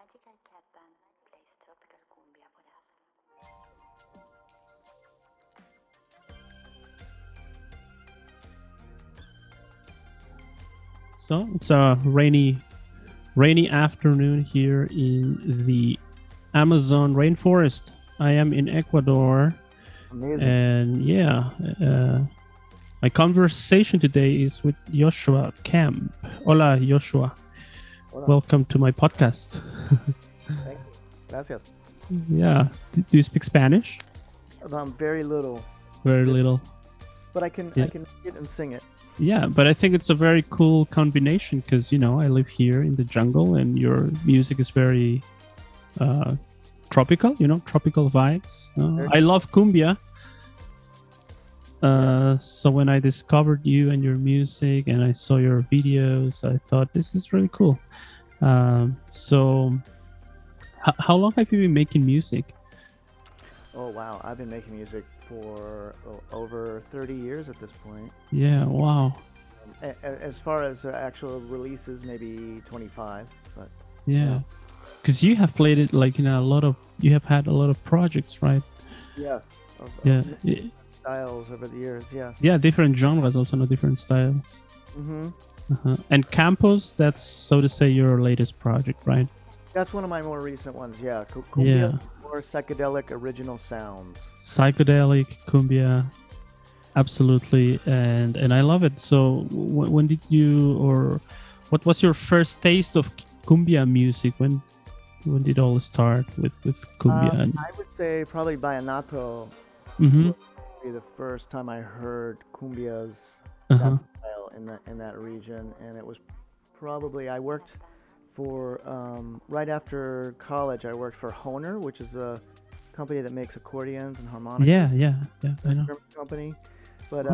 Magical Cat Band plays tropical cumbia for us. So it's a rainy afternoon here in the Amazon rainforest. I am in Ecuador, Amazing. and my conversation today is with Josué Campos. Hola, Josué. Hola. Welcome to my podcast. Thank you. Gracias. Yeah. Do you speak Spanish? Very little, Very little. but I can read it and sing it. Yeah, but I think it's a very cool combination because, I live here in the jungle and your music is very tropical, tropical vibes. I love cumbia. So when I discovered you and your music and I saw your videos, I thought this is really cool. So how long have you been making music? Oh, wow. I've been making music for over 30 years at this point. Yeah, wow. As far as actual releases, maybe 25. But yeah, because you have played it like in you have had a lot of projects, right? Yes. Styles over the years, yes. Yeah, different genres, also no different styles. And C.A.M.P.O.S, that's, so to say, your latest project, right? That's one of my more recent ones, yeah. Cumbia, or psychedelic original sounds. Psychedelic cumbia, absolutely, and I love it. So when did you, or what was your first taste of cumbia music? When did it all start with cumbia? I would say probably Vallenato Mhm. would be the first time I heard cumbias, Uh-huh. that style in that region, and it was probably I worked for right after college. I worked for Hohner, which is a company that makes accordions and harmonicas. Yeah, I know. German company, but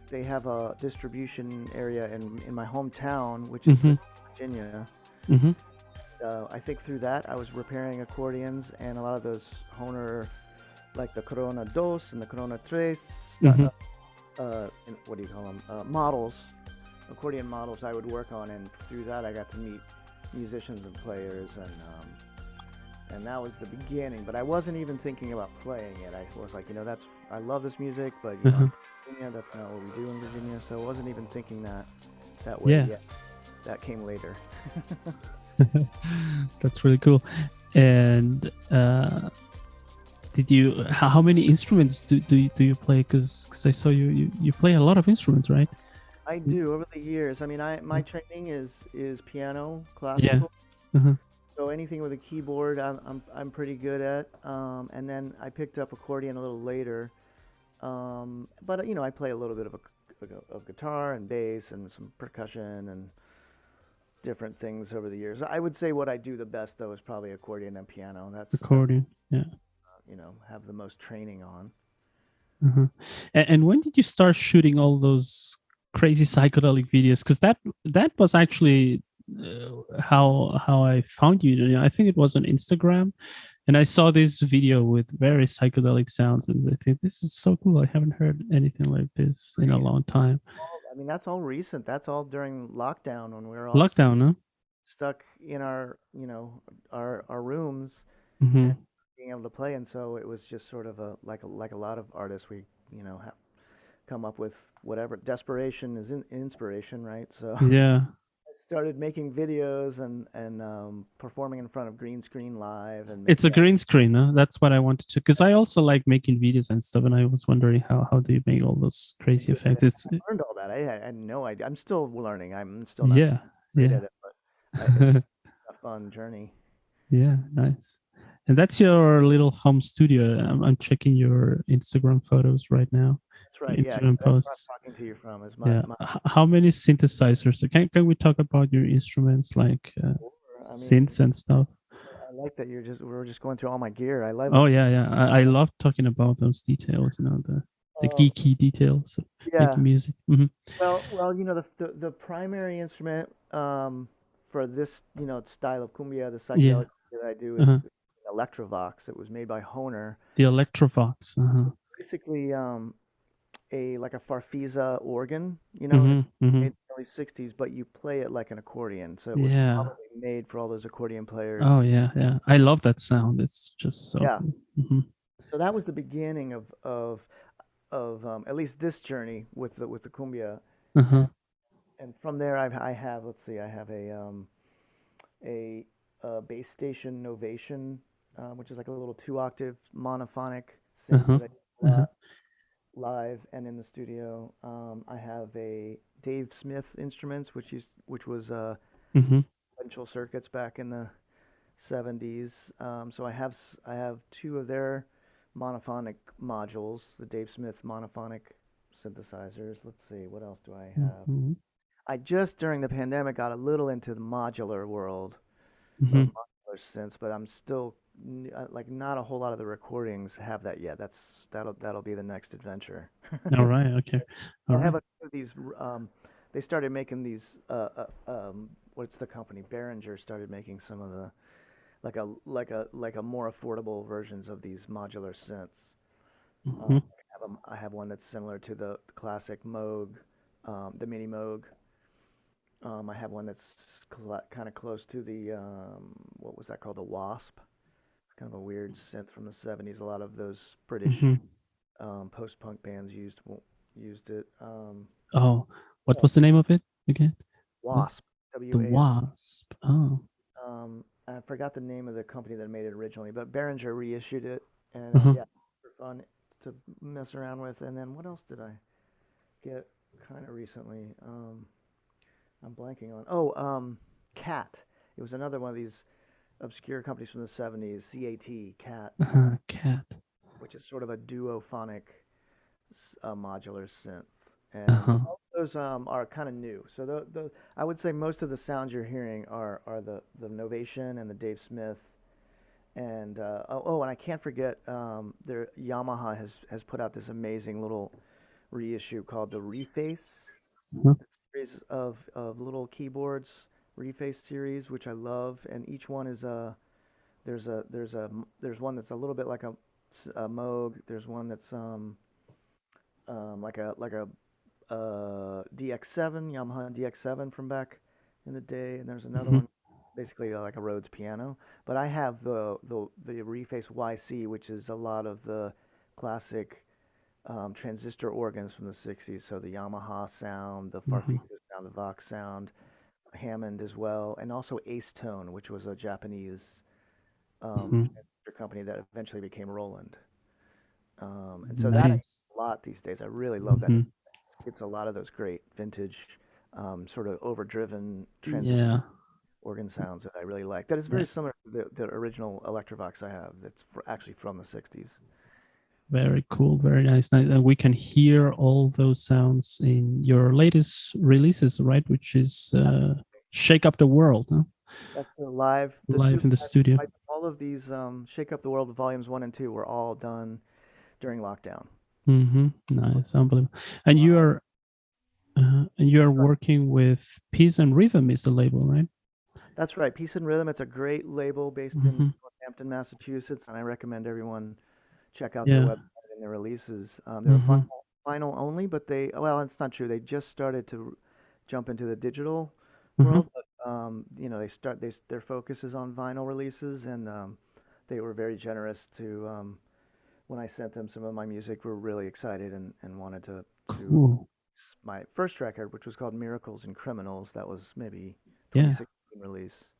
they have a distribution area in my hometown, which is Virginia. Mhm. I think through that I was repairing accordions, and a lot of those Hohner, like the Corona Dos and the Corona Tres, what do you call them? Models, accordion models I would work on, and through that I got to meet musicians and players, and that was the beginning. But I wasn't even thinking about playing it. I was like, I love this music, but I'm from Virginia, that's not what we do in Virginia, so I wasn't even thinking that way yet. That came later. That's really cool. And how many instruments do you play? Because I saw you play a lot of instruments, right? I do over the years. I mean, my training is piano, classical. So anything with a keyboard, I'm pretty good at. And then I picked up accordion a little later. But I play a little bit of guitar and bass and some percussion and different things over the years. I would say what I do the best though is probably accordion and piano. That's accordion. Have the most training on. And when did you start shooting all those crazy psychedelic videos? Because that was actually how I found you. I think it was on Instagram, and I saw this video with very psychedelic sounds, and I think this is so cool. I haven't heard anything like this in a long time. I mean, that's all recent. That's all during lockdown when we were all stuck in our our rooms and being able to play. And so it was just sort of like a lot of artists, we have come up with whatever. Desperation is inspiration, right? So I started making videos and performing in front of green screen live. And it's a green screen, huh? That's what I wanted to, because I also like making videos and stuff, and I was wondering how do you make all those crazy effects. I learned all that. I had no idea. I'm still learning. I'm still not great at it, but it's a fun journey. Yeah, nice. And that's your little home studio. I'm checking your Instagram photos right now. That's right. Instagram posts. That's where I'm talking to you from. Is How many synthesizers? Can we talk about your instruments, like synths and stuff? I like that we're just going through all my gear. I love. Oh yeah. I love talking about those details. The geeky details of making music. Well, the primary instrument for this style of cumbia, the psychedelic that I do, is Electrovox. It was made by Hohner. The Electrovox. Basically, like a farfisa organ. It's made early 60s, but you play it like an accordion. So it was Yeah. probably made for all those accordion players. Oh yeah, yeah. I love that sound. It's just so Yeah. cool. Hmm. So that was the beginning of at least this journey with the cumbia, Uh-huh. and and from there I have, let's see, I have a, bass station Novation, which is like a little 2 octave monophonic synth Uh-huh. that I use a Uh-huh. lot live and in the studio. I have a Dave Smith Instruments, which was Hmm. sequential circuits back in the 70s. So I have two of their monophonic modules, the Dave Smith monophonic synthesizers. Let's see, what else do I have? Hmm. I just during the pandemic got a little into the modular world Hmm. of modular synths, but I'm still like not a whole lot of the recordings have that yet. That'll be the next adventure. All right. Okay. All I right. have a few of these. They started making these. What's the company? Behringer started making some of the like a more affordable versions of these modular synths. Hmm. I have one that's similar to the classic Moog, the Mini Moog. I have one that's kind of close to the what was that called? The Wasp. It's kind of a weird synth from the 70s. A lot of those Hmm. British post-punk bands used it. Oh, what Yeah, was the name of it again? The Wasp. the WASP. Wasp. Oh. I forgot the name of the company that made it originally, but Behringer reissued it, and Uh-huh. yeah, for fun to mess around with. And then what else did I get kind of recently? I'm blanking on. Oh, Cat. It was another one of these obscure companies from the 70s, CAT, Cat, Cat. which is sort of a duophonic modular synth. And Uh-huh. all those are kind of new. So I would say most of the sounds you're hearing are the Novation and the Dave Smith. And and I can't forget, their Yamaha has put out this amazing little reissue called the Reface, Uh-huh. series of little keyboards, Reface series, which I love. And each one is there's one that's a little bit like a Moog. There's one that's like a DX7, Yamaha DX7 from back in the day, and there's another Hmm. one, basically like a Rhodes piano. But I have the Reface YC, which is a lot of the classic transistor organs from the 60s. So the Yamaha sound, the Hmm. Farfisa sound, the Vox sound, Hammond as well, and also Ace Tone, which was a Japanese Hmm. transistor company that eventually became Roland. And so that I use Nice. a lot these days. I really love that. Hmm. Gets a lot of those great vintage, sort of overdriven transistor Yeah. organ sounds that I really like. That is very similar to the original Electrovox I have. That's actually from the 60s. Very cool, very nice. And we can hear all those sounds in your latest releases, right? Which is Shake Up the World, huh? That's the live, the two, Live in the studio. all of these Shake Up the World volumes 1 and 2 were all done during lockdown. Mm-hmm. Nice, unbelievable. And you are working with Peace and Rhythm is the label, right? That's right. Peace and Rhythm. It's a great label based in Mm-hmm. Northampton, Massachusetts, and I recommend everyone check out their Yeah. website and their releases. They're Mm-hmm. vinyl only, but well, it's not true. They just started to jump into the digital Mm-hmm. world, but their focus is on vinyl releases, and they were very generous to when I sent them some of my music, were really excited and wanted to Cool. my first record, which was called Miracles and Criminals. That was maybe Yeah. 2016 release.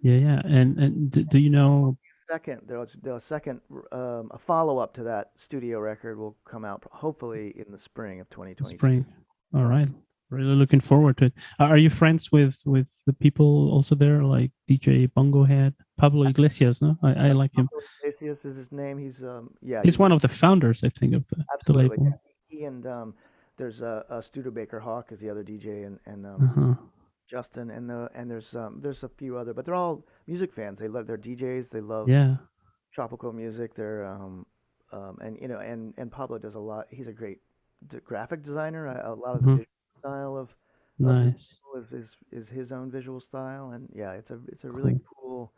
Yeah. And do you know? Second, the second, a follow up to that studio record will come out hopefully in the spring of 2022. Spring. All Yes. right. Really looking forward to it. Are you friends with the people also there, like DJ Bongo Head, Pablo Iglesias? No, I like him. Iglesias is his name. He's one of the founders, I think, of the Absolutely. label. He and there's a Studebaker Hawk is the other DJ, and Uh-huh. Justin, and there's a few other, but they're all music fans. They love their DJs. They love Yeah. tropical music. They're and and Pablo does a lot. He's a great graphic designer. A lot of the Uh-huh. visual style of his Nice. is his own visual style, and yeah, it's a really Cool.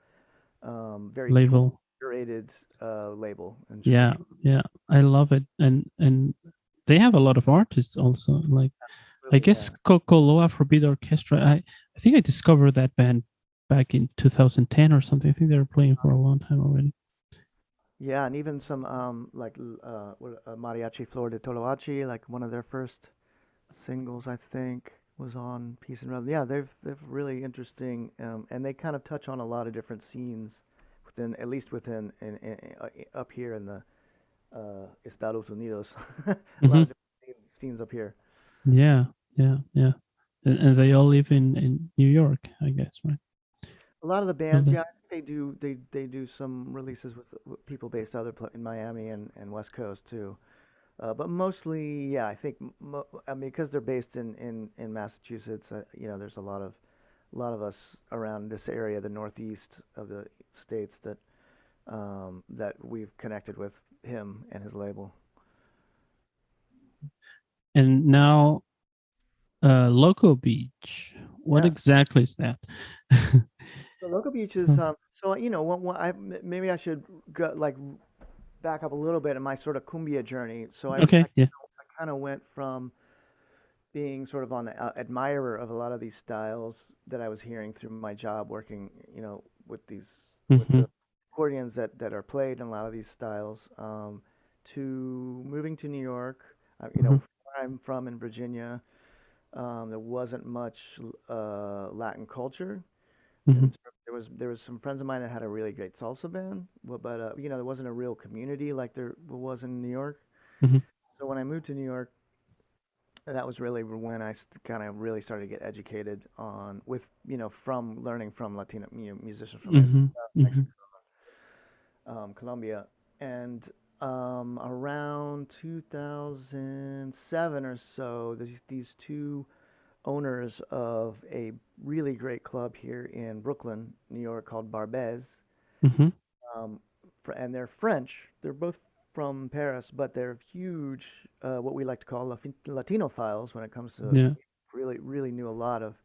cool, very Label. curated label. And Yeah. Yeah. I love it. And they have a lot of artists also. Like I Really, guess yeah. Kokolo Afrobeat Orchestra. I think I discovered that band back in 2010 or something. I think they were playing for a long time already. Yeah, and even some Mariachi Flor de Toloachi, like one of their first singles, I think, was on Peace and Rhythm. Yeah, they've really interesting, and they kind of touch on a lot of different scenes within, at least within up here in the Estados Unidos, a lot Hmm. of different scenes up here. Yeah, yeah. And they all live in New York, I guess, right? A lot of the So bands, yeah, they do some releases with people based other in Miami and West Coast too. But mostly, yeah, I think I mean because they're based in Massachusetts, there's a lot of us around this area, the northeast of the states that we've connected with him and his label. and now Loco Beach. What Yes. exactly is that? So Local Beach is so maybe I should go, like back up a little bit in my sort of cumbia journey. So Okay, yeah. I kind of went from being sort of on the admirer of a lot of these styles that I was hearing through my job working, with Hmm. the accordions that are played in a lot of these styles, to moving to New York. Hmm. Where I'm from in Virginia, there wasn't much Latin culture. Hmm. And there was some friends of mine that had a really great salsa band, but there wasn't a real community like there was in New York. Hmm. So when I moved to New York, that was really when I kind of really started to get educated on with from learning from Latino musicians from Hmm. Hmm. Mexico, Colombia, and around 2007 or so, these two owners of a really great club here in Brooklyn, New York, called Barbez. Hmm. Um, and they're French. They're both from Paris, but they're huge, what we like to call Latino when it comes to Yeah. really knew a lot of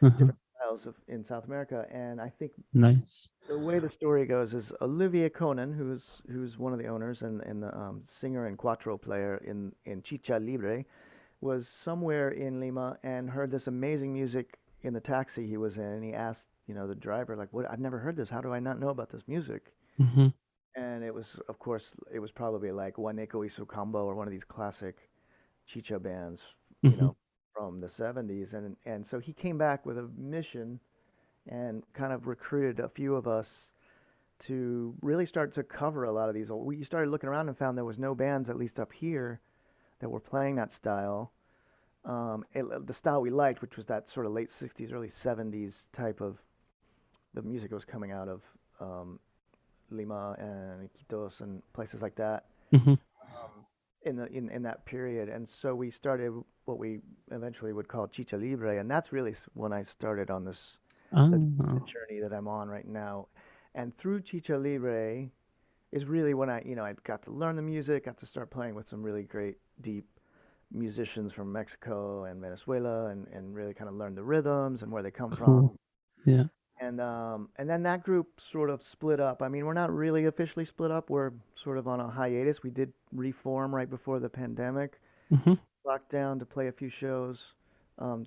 Uh-huh. different styles in South America. And I think Nice. the way the story goes is Olivier Conan, who's one of the owners and the singer and cuatro player in Chicha Libre, was somewhere in Lima and heard this amazing music in the taxi he was in, and he asked, the driver, like, "What? I've never heard this. How do I not know about this music?" Hmm. And it was, of course, it was probably like Waneko Isu Combo or one of these classic chicha bands, Hmm. from the 70s. And so he came back with a mission and kind of recruited a few of us to really start to cover a lot of these. We started looking around and found there was no bands, at least up here, that were playing that style. The style we liked, which was that sort of late 60s, early 70s type of the music that was coming out of Lima and Iquitos and places like that, Hmm. in that period. And so we started what we eventually would call Chicha Libre, and that's really when I started on the Oh. journey that I'm on right now. And through Chicha Libre is really when I got to learn the music, got to start playing with some really great, deep musicians from Mexico and Venezuela, and really kind of learn the rhythms and where they come from. Cool. Yeah. And then that group sort of split up. I mean, we're not really officially split up. We're sort of on a hiatus. We did reform right before the pandemic, Hmm. locked down to play a few shows.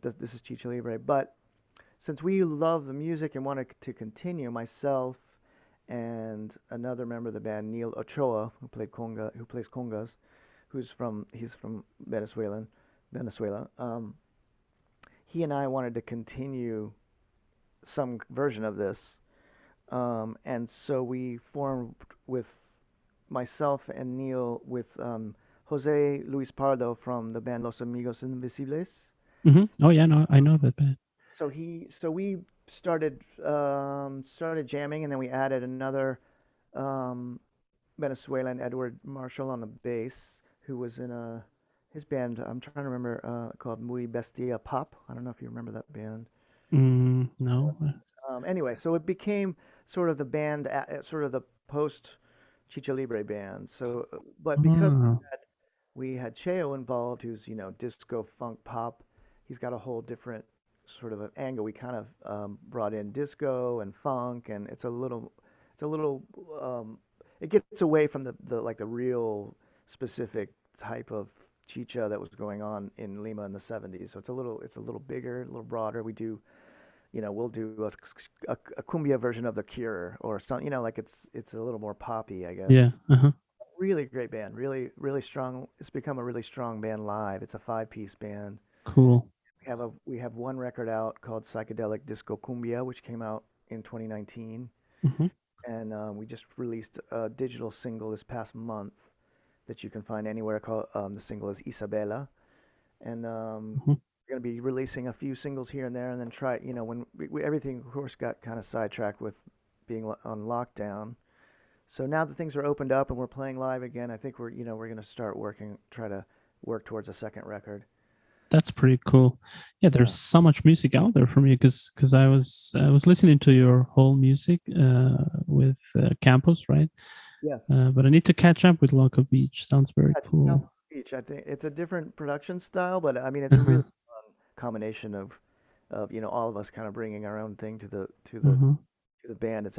This is Chicha Libre. But since we love the music and wanted to continue, myself and another member of the band, Neil Ochoa, who plays congas, he's from Venezuela. He and I wanted to continue some version of this. And so we formed with myself and Neil with Jose Luis Pardo from the band Los Amigos Invisibles. Hmm. Oh yeah, no, I know that band. So we started jamming, and then we added another um, Venezuelan, Edward Marshall, on the bass, who was in his band. I'm trying to remember, called Muy Bestia Pop. I don't know if you remember that band. No. Anyway, so it became sort of the band, sort of the post Chicha Libre band. So, but because Oh. we had Cheo involved, who's disco funk pop, he's got a whole different sort of an angle. We kind of brought in disco and funk, and it's a little, it gets away from the like the real specific type of Chicha that was going on in Lima in the 70s. So it's a little bigger, a little broader. We do, we'll do a cumbia version of The Cure or something, like it's a little more poppy, I Yeah. guess. Uh-huh. Really great band, really, really strong. It's become a really strong band live. It's a five-piece band. Cool. We have one record out called Psychedelic Disco Cumbia, which came out in 2019. Mm-hmm. And we just released a digital single this past month that you can find anywhere. Called the single is Isabella, and Mm-hmm. we're gonna be releasing a few singles here and there, and then try. When everything, of course, got kind of sidetracked with being on lockdown. So now that things are opened up and we're playing live again, I think we're gonna start try to work towards a second record. That's pretty cool. Yeah, there's Yeah. so much music out there for me because I was listening to your whole music with Campos, right? Yes. But I need to catch up with Local Beach. Sounds very Yeah, check out cool. Beach. I think it's a different production style, but I mean it's a Uh-huh. really fun combination of all of us kind of bringing our own thing Uh-huh. to the band. It's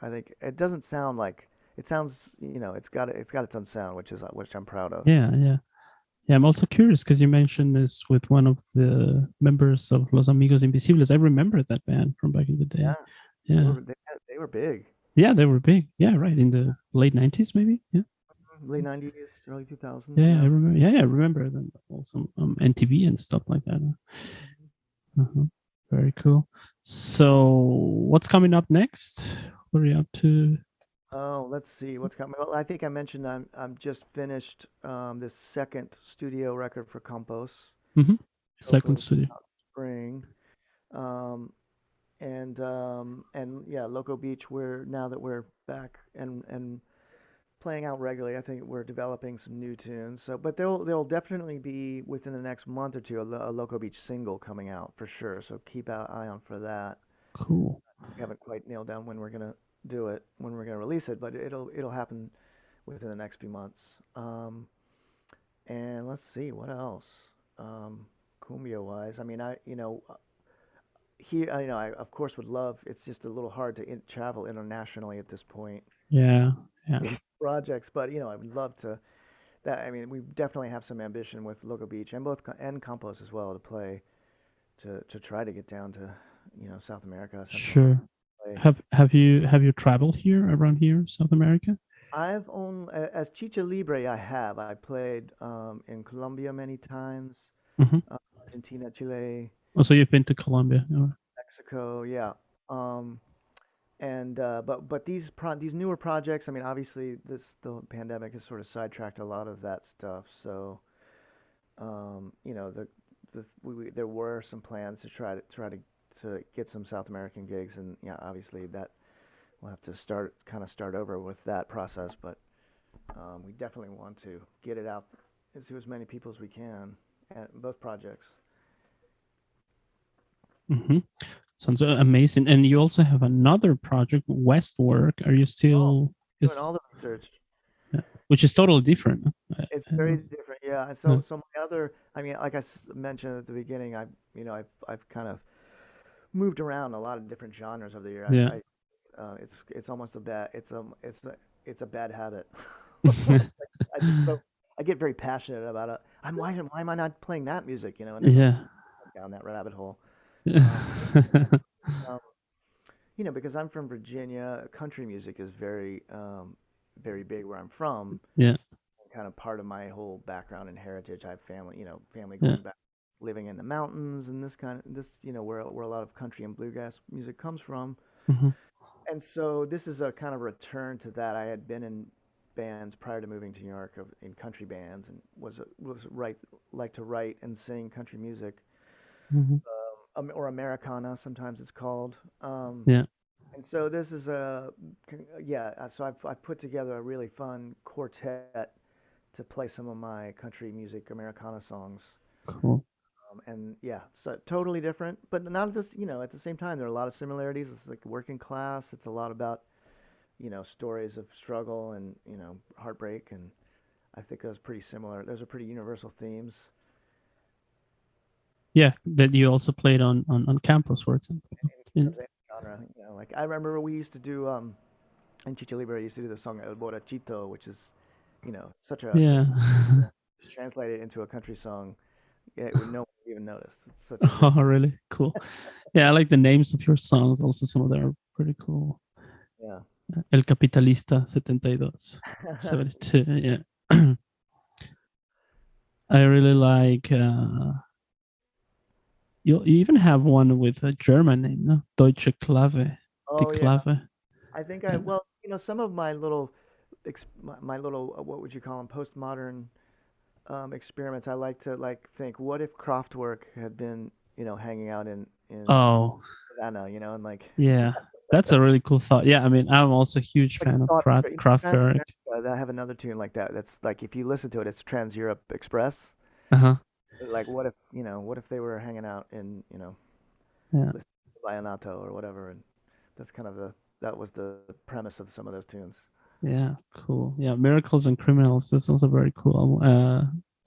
I think it doesn't sound like it sounds, it's got its own sound, which I'm proud of. Yeah, yeah. Yeah, I'm also curious because you mentioned this with one of the members of Los Amigos Invisibles. I remember that band from back in the day. Yeah, Yeah. they were big. Yeah, they were big. Yeah, right. In the late 90s, maybe. Yeah. Late 90s, early 2000s, Yeah, I yeah. remember. Yeah, I remember them also NTV and stuff like that. Uh-huh. Very cool. So, what's coming up next? What are you up to? Oh, let's see what's coming. Well, I think I mentioned I'm just finished this second studio record for Compos, Mm-hmm. which hopefully Second will come studio. out in spring. Um, and yeah, Loco Beach. Now that we're back and playing out regularly, I think we're developing some new tunes. So, but there'll definitely be within the next month or two a Loco Beach single coming out for sure. So keep an eye on for that. Cool. We haven't quite nailed down when we're gonna do it, when we're gonna release it, but it'll happen within the next few months. And let's see what else. Cumbia wise, I mean, I of course would love. It's just a little hard to travel internationally at this point. Yeah. Yeah. These projects, but I would love to. That I mean, we definitely have some ambition with Logo Beach and and Campos as well to play to try to get down to South America, Central America. Sure. Play. Have you traveled here around here, South America? I've only as Chicha Libre. I played in Colombia many times, Mm-hmm. Argentina, Chile, Oh, so you've been to Colombia. Mexico. Yeah. Um, and but these newer projects. I mean, obviously, the pandemic has sort of sidetracked a lot of that stuff. So there were some plans to try to get some South American gigs, and yeah, obviously that we'll have to start over with that process. But we definitely want to get it out to as many people as we can at both projects. Mm-hmm. Sounds amazing. And you also have another project, Westwork. Are you Oh, still doing all the research. which is totally different? It's very different, yeah. And so my other, I mean, like mentioned at the beginning, I've kind of moved around a lot of different genres over the years. yeah. It's almost it's a bad habit. Like, I just so I get very passionate about it. Why am I not playing that music? And it's like Yeah. down that rabbit hole. Um, Yeah. um, because I'm from Virginia, country music is very big where I'm from. Yeah. Kind of part of my whole background and heritage. I have family Yeah. going back, living in the mountains, and where a lot of country and bluegrass music comes from. Mm-hmm. And so this is a kind of return to that. I had been in bands prior to moving to New York in country bands and like to write and sing country music, Mm-hmm. or Americana sometimes it's called. Yeah. And so this is yeah. So I've put together a really fun quartet to play some of my country music Americana songs. Cool. And yeah, so totally different, but not at the same time, there are a lot of similarities. It's like working class. It's a lot about, stories of struggle and, heartbreak. And I think those are pretty similar. Those are pretty universal themes. Yeah, that you also played on campus, for example. In Yeah. terms of genre, like I remember we used to do, in Chicha Libre, I used to do the song El Borachito, which is, such a Yeah. just translate it into a country song, it would no one would even notice. It's such a Oh, really? Cool. Yeah, I like the names of your songs. Also, some of them are pretty cool. yeah. El Capitalista 72, 72. Yeah. I really like. You even have one with a German name, no? Deutsche Klave, die Oh yeah. Klave. I think Yeah. well, some of my little my little what would you call them, postmodern experiments. I like to think, what if Kraftwerk had been hanging out in Oh, Savannah, and like yeah. That's a really cool thought. Yeah, I mean, I'm also a huge like a fan of thought Kraftwerk. I have another tune like that. That's like, if you listen to it, it's Trans Europe Express. Uh-huh. Like, what if they were hanging out in Yeah. Vallenato or whatever, and that's kind of that was the premise of some of those tunes. Yeah, cool. Yeah, Miracles and Criminals is also very cool.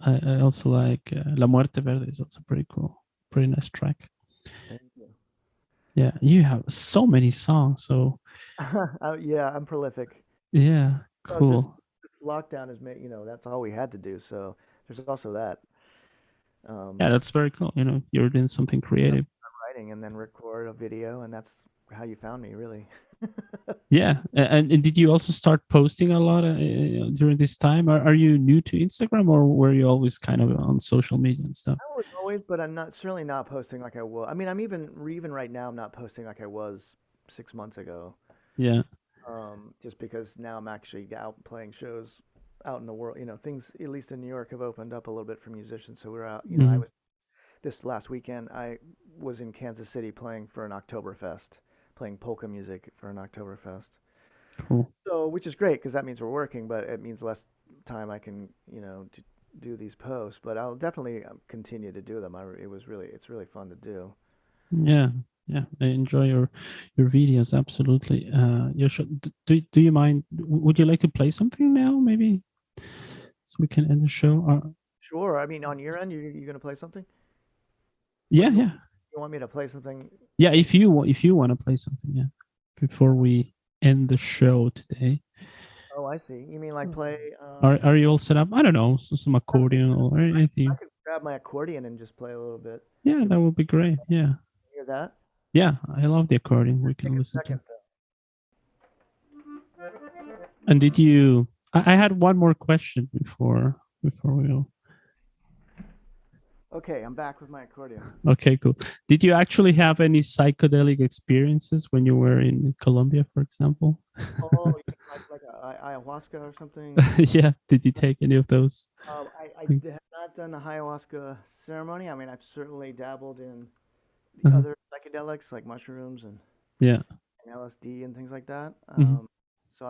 I also like La Muerte Verde is also pretty cool. Pretty nice track. Thank you. Yeah, you have so many songs. So Yeah, I'm prolific. yeah, Well, this cool. this lockdown is made, that's all we had to do. So there's also that. Yeah, Um, that's very cool. You're doing something creative. Writing and then record a video, and that's how you found me, really. Yeah, and did you also start posting a lot during this time? Are you new to Instagram, or were you always kind of on social media and stuff? I was always, but I'm not certainly not posting like I was. I mean, I'm even right now, I'm not posting like I was 6 months ago. Yeah. Just because now I'm actually out playing shows out in the world. Things, at least in New York, have opened up a little bit for musicians. So we're out. I Mhm. was this last weekend. I was in Kansas City playing for an Oktoberfest, playing polka music for an Oktoberfest. Cool. So, which is great because that means we're working, but it means less time I can, to do these posts. But I'll definitely continue to do them. It's really fun to do. Yeah, yeah. I enjoy your videos absolutely. You should. Do you mind? Would you like to play something now, maybe, so we can end the show? Sure. I mean, on your end, you gonna play something, or Yeah, yeah, you want me to play something? yeah. If you want to play something, yeah, before we end the show today. Oh, I see. You mean like play? Are you all set up? I don't know, some accordion or I anything. could grab my accordion and just play a little bit. Yeah, If you that would be great. Yeah, hear that, yeah. I love the accordion. We take can a listen to. second. And did you? I had one more question before we go. Okay, I'm back with my accordion. Okay, cool. Did you actually have any psychedelic experiences when you were in Colombia, for example? Oh, you mean like ayahuasca or something? Yeah. Did you take any of those? Have not done the ayahuasca ceremony. I mean, I've certainly dabbled in the Uh-huh. other psychedelics like mushrooms Yeah. and LSD and things like that. Mhm. So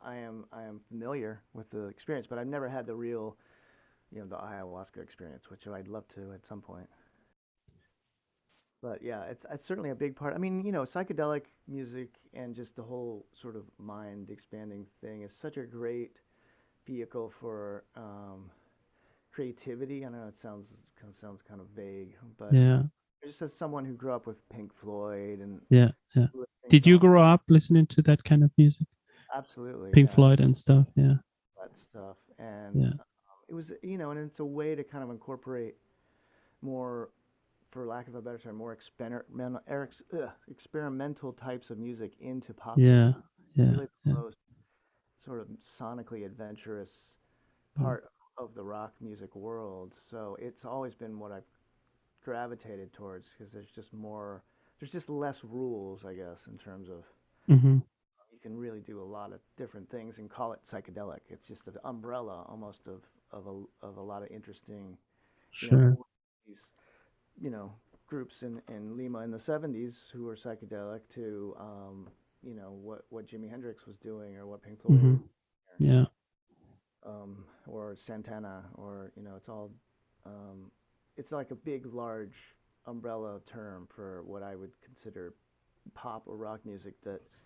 I am familiar with the experience, but I've never had the real, the ayahuasca experience, which I'd love to at some point. But yeah, it's certainly a big part. I mean, psychedelic music and just the whole sort of mind expanding thing is such a great vehicle for creativity. I know it sounds kind of vague, but Yeah. just as someone who grew up with Pink Floyd and Yeah. Yeah. listening Did to you grow up listening to that kind of music, absolutely, Pink yeah, Floyd and stuff? Yeah. that stuff, and Yeah. it was, and it's a way to kind of incorporate more, for lack of a better term, more experimental types of music into pop music. Yeah. It's Yeah. really Yeah. the most sort of sonically adventurous Mm. part of the rock music world. So it's always been what I've gravitated towards, because there's just less rules, I guess, in terms of Mhm. you can really do a lot of different things and call it psychedelic. It's just an umbrella almost of a lot of interesting, Sure. these, you know, groups in Lima in the 70s who were psychedelic to, what Jimi Hendrix was doing, or what Pink Floyd, Mhm. Yeah. or Santana, or, um, it's like a big, large umbrella term for what I would consider pop or rock music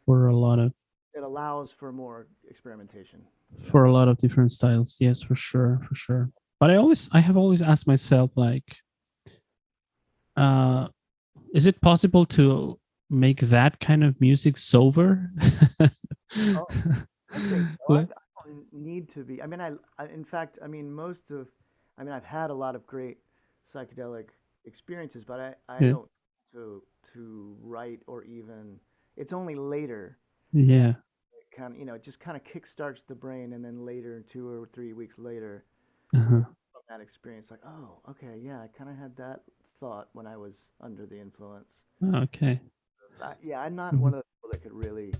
For a lot of that allows for more experimentation. for a lot of different styles. Yes, for sure, for sure. But I have always asked myself, like, uh, is it possible to make that kind of music sober? Oh, I think so. Like, I don't need to be. I mean, in fact, I mean, I've had a lot of great psychedelic experiences, but I Yeah. don't to write or even. It's only later that Yeah. kind of, it just kind of kickstarts the brain, and then later, 2 or 3 weeks later, Uh-huh. from that experience, like, oh, okay, yeah, I kind of had that thought when I was under the influence. Okay. Yeah, I'm not Mhm. one of the people that could really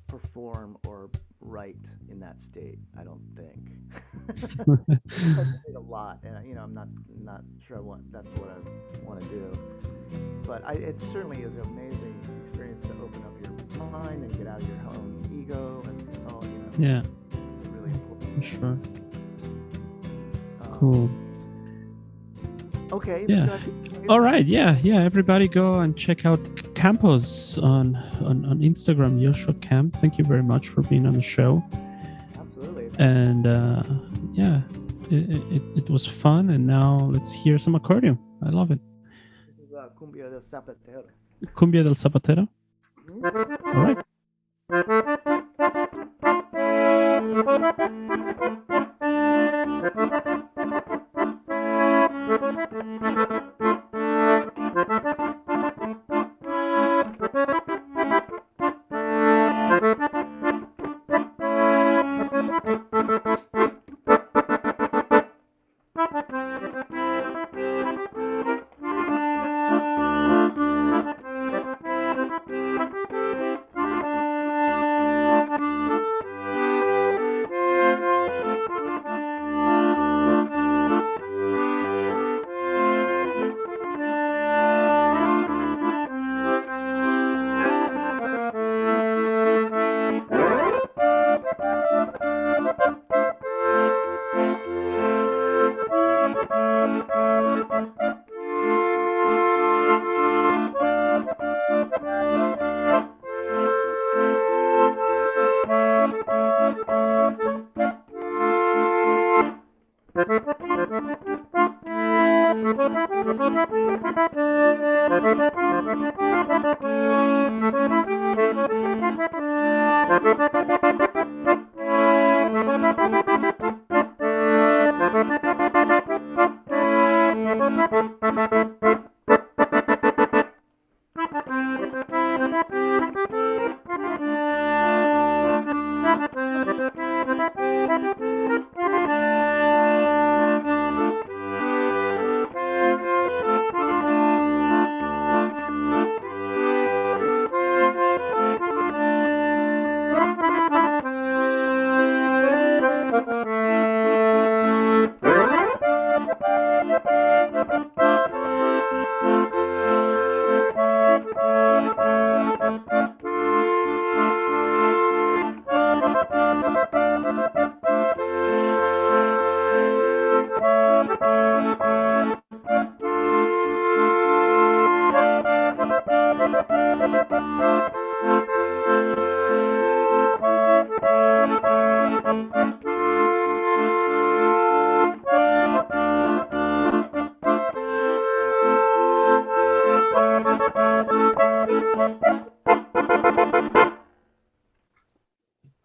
perform or write in that state. I don't think. It's like I did a lot, and I'm not sure that's what I want to do. But it certainly is an amazing experience to open up your mind and get out of your own ego, and it's all Yeah, It's a really important for thing. sure. Um, Cool. Okay, Yeah. should I continue? All right. Yeah. Yeah. Everybody go and check out Campos on Instagram, Joshua Camp. Thank you very much for being on the show. Absolutely. And yeah, it was fun. And now let's hear some accordion. I love it. This is Cumbia del Zapatero. Cumbia del Zapatero. All right.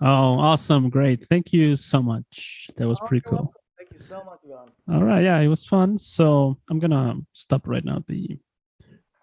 Oh, awesome. Great. Thank you so much. That was pretty cool. Thank you so much, Ivan. All right. Yeah, it was fun. So I'm going to stop right now the